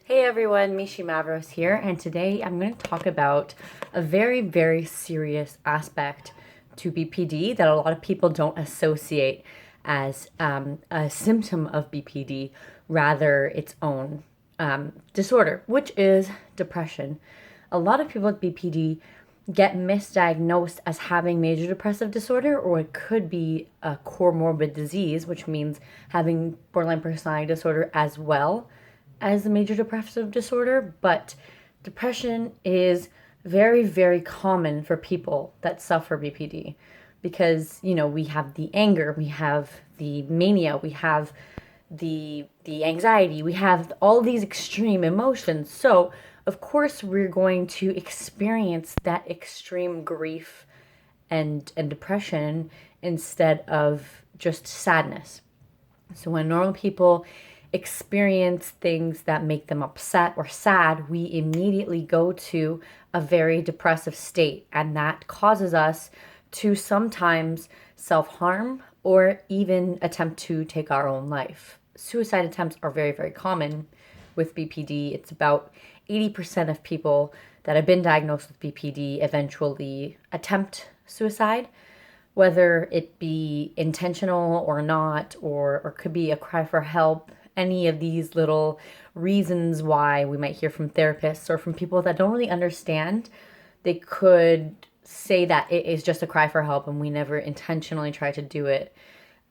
Hey everyone, Mishi Mavros here, and today I'm going to talk about a very, very serious aspect to BPD that a lot of people don't associate as a symptom of BPD, rather its own disorder, which is depression. A lot of people with BPD get misdiagnosed as having major depressive disorder, or it could be a comorbid disease, which means having borderline personality disorder as well as a major depressive disorder. But depression is very, very common for people that suffer BPD because, we have the anger, we have the mania, we have the anxiety, we have all these extreme emotions. So, of course, we're going to experience that extreme grief and depression instead of just sadness. So when normal people experience things that make them upset or sad, we immediately go to a very depressive state, and that causes us to sometimes self-harm or even attempt to take our own life. Suicide attempts are very, very common with BPD. It's about 80% of people that have been diagnosed with BPD eventually attempt suicide, whether it be intentional or not, or could be a cry for help. Any of these little reasons why we might hear from therapists or from people that don't really understand, they could say that it is just a cry for help and we never intentionally try to do it.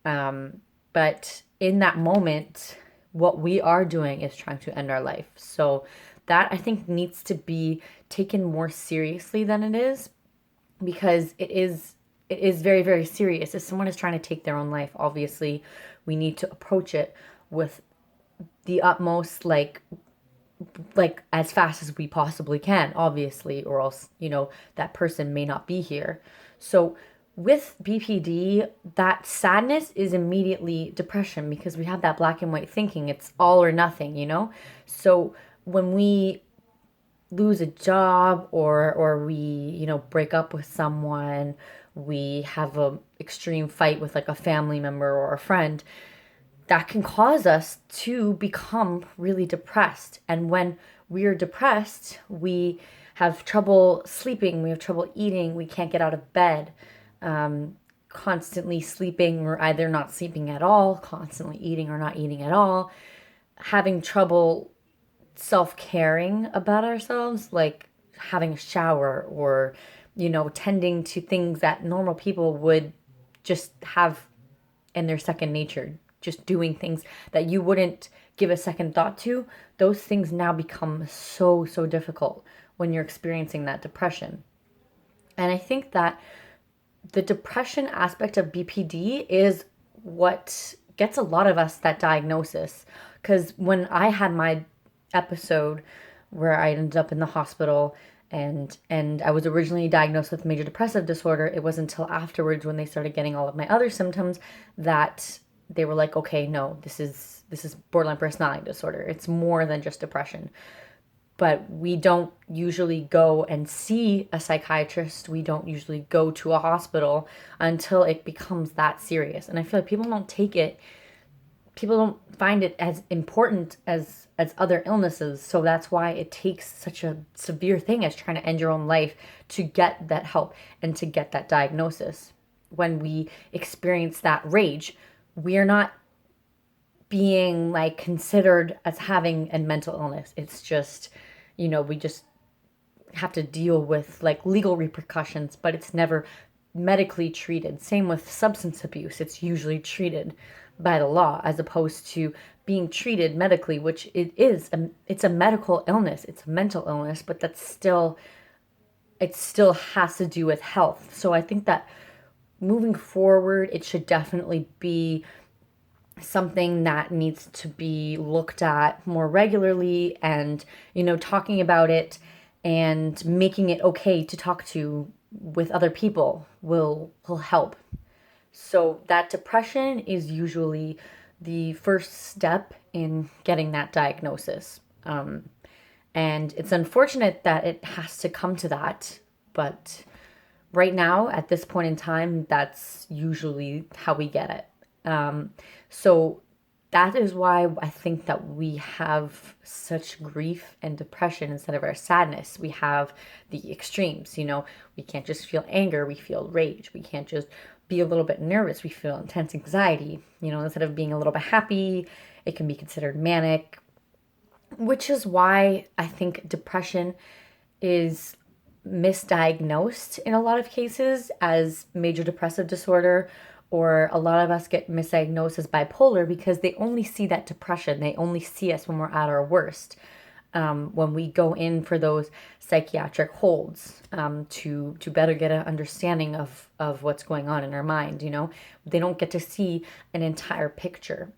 But in that moment, what we are doing is trying to end our life. So that, I think, needs to be taken more seriously than it is, because it is very, very serious. If someone is trying to take their own life, obviously we need to approach it with the utmost, like as fast as we possibly can, obviously, or else, that person may not be here. So with BPD, that sadness is immediately depression, because we have that black and white thinking. It's all or nothing. So when we lose a job, or we break up with someone, we have a extreme fight with like a family member or a friend, that can cause us to become really depressed. And when we're depressed, we have trouble sleeping, we have trouble eating, we can't get out of bed, constantly sleeping or either not sleeping at all, constantly eating or not eating at all, having trouble self-caring about ourselves, like having a shower, or tending to things that normal people would just have in their second nature, just doing things that you wouldn't give a second thought to. Those things now become so difficult when you're experiencing that depression. And I think that the depression aspect of BPD is what gets a lot of us that diagnosis. Because when I had my episode where I ended up in the hospital, and I was originally diagnosed with major depressive disorder, it wasn't until afterwards, when they started getting all of my other symptoms, that they were like, okay, no, this is borderline personality disorder. It's more than just depression. But we don't usually go and see a psychiatrist. We don't usually go to a hospital until it becomes that serious. And I feel like people don't find it as important as other illnesses. So that's why it takes such a severe thing as trying to end your own life to get that help and to get that diagnosis. When we experience that rage, we are not being like considered as having a mental illness. It's just, we just have to deal with like legal repercussions, but it's never medically treated. Same with substance abuse. It's usually treated by the law as opposed to being treated medically, which it's a medical illness. It's a mental illness, but it still has to do with health. So I think that moving forward, it should definitely be something that needs to be looked at more regularly, and talking about it and making it okay to talk to with other people will help. So that depression is usually the first step in getting that diagnosis. And it's unfortunate that it has to come to that, but right now, at this point in time, that's usually how we get it. So that is why I think that we have such grief and depression instead of our sadness. We have the extremes, you know, we can't just feel anger, we feel rage. We can't just be a little bit nervous, we feel intense anxiety. You know, instead of being a little bit happy, it can be considered manic, which is why I think depression is misdiagnosed in a lot of cases as major depressive disorder, or a lot of us get misdiagnosed as bipolar because they only see that depression. They only see us when we're at our worst. When we go in for those psychiatric holds, to better get an understanding of what's going on in our mind, you know, they don't get to see an entire picture.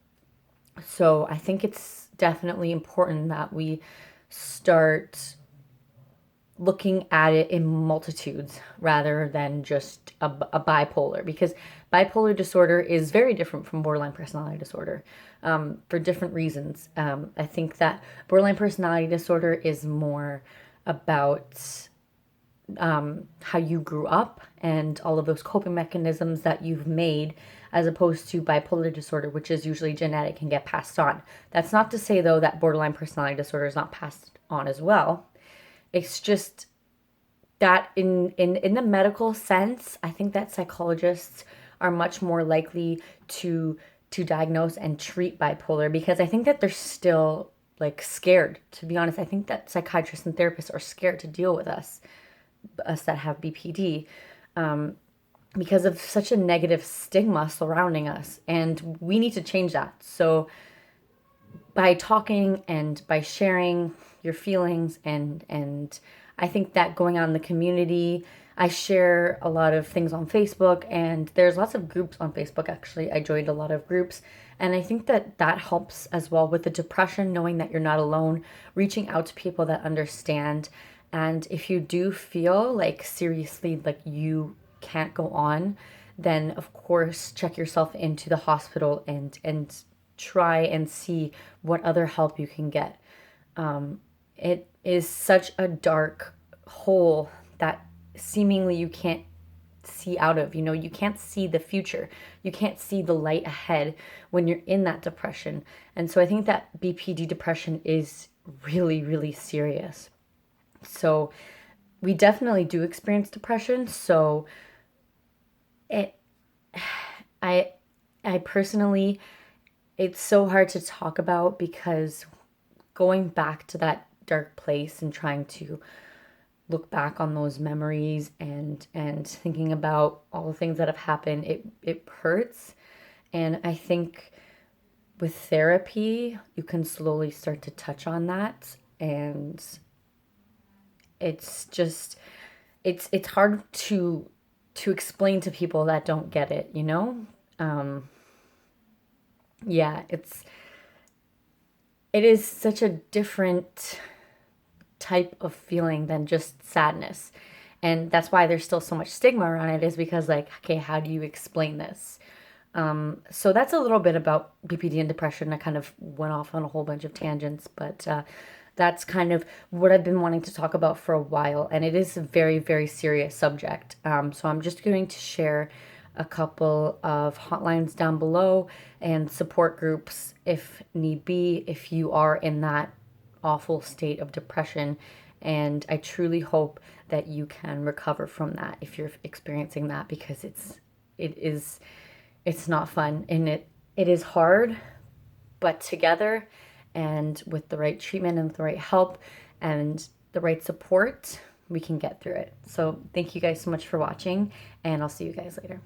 So I think it's definitely important that we start looking at it in multitudes rather than just a bipolar, because bipolar disorder is very different from borderline personality disorder, for different reasons. I think that borderline personality disorder is more about how you grew up and all of those coping mechanisms that you've made, as opposed to bipolar disorder, which is usually genetic and get passed on. That's not to say, though, that borderline personality disorder is not passed on as well. It's just that in the medical sense, I think that psychologists are much more likely to diagnose and treat bipolar, because I think that they're still like scared, to be honest. I think that psychiatrists and therapists are scared to deal with us that have BPD, because of such a negative stigma surrounding us, and we need to change that. So by talking and by sharing your feelings, and I think that going out in the community, I share a lot of things on Facebook, and there's lots of groups on Facebook. Actually, I joined a lot of groups, and I think that that helps as well with the depression, knowing that you're not alone, reaching out to people that understand. And if you do feel like seriously like you can't go on, then of course check yourself into the hospital, and try and see what other help you can get. It is such a dark hole that seemingly you can't see out of. You know, you can't see the future. You can't see the light ahead when you're in that depression. And so I think that BPD depression is really, really serious. So we definitely do experience depression. So it, I, I personally, it's so hard to talk about, because going back to that dark place and trying to look back on those memories, and thinking about all the things that have happened, it hurts. And I think with therapy you can slowly start to touch on that, and it's just it's hard to explain to people that don't get it, you know. Yeah, it is such a different type of feeling than just sadness. And that's why there's still so much stigma around it, is because, like, okay, how do you explain this? So that's a little bit about BPD and depression. I kind of went off on a whole bunch of tangents, but that's kind of what I've been wanting to talk about for a while. And it is a very, very serious subject. So I'm just going to share a couple of hotlines down below, and support groups if need be, if you are in that awful state of depression. And I truly hope that you can recover from that if you're experiencing that, because it's not fun, and it is hard, but together and with the right treatment and the right help and the right support, we can get through it. So thank you guys so much for watching, and I'll see you guys later.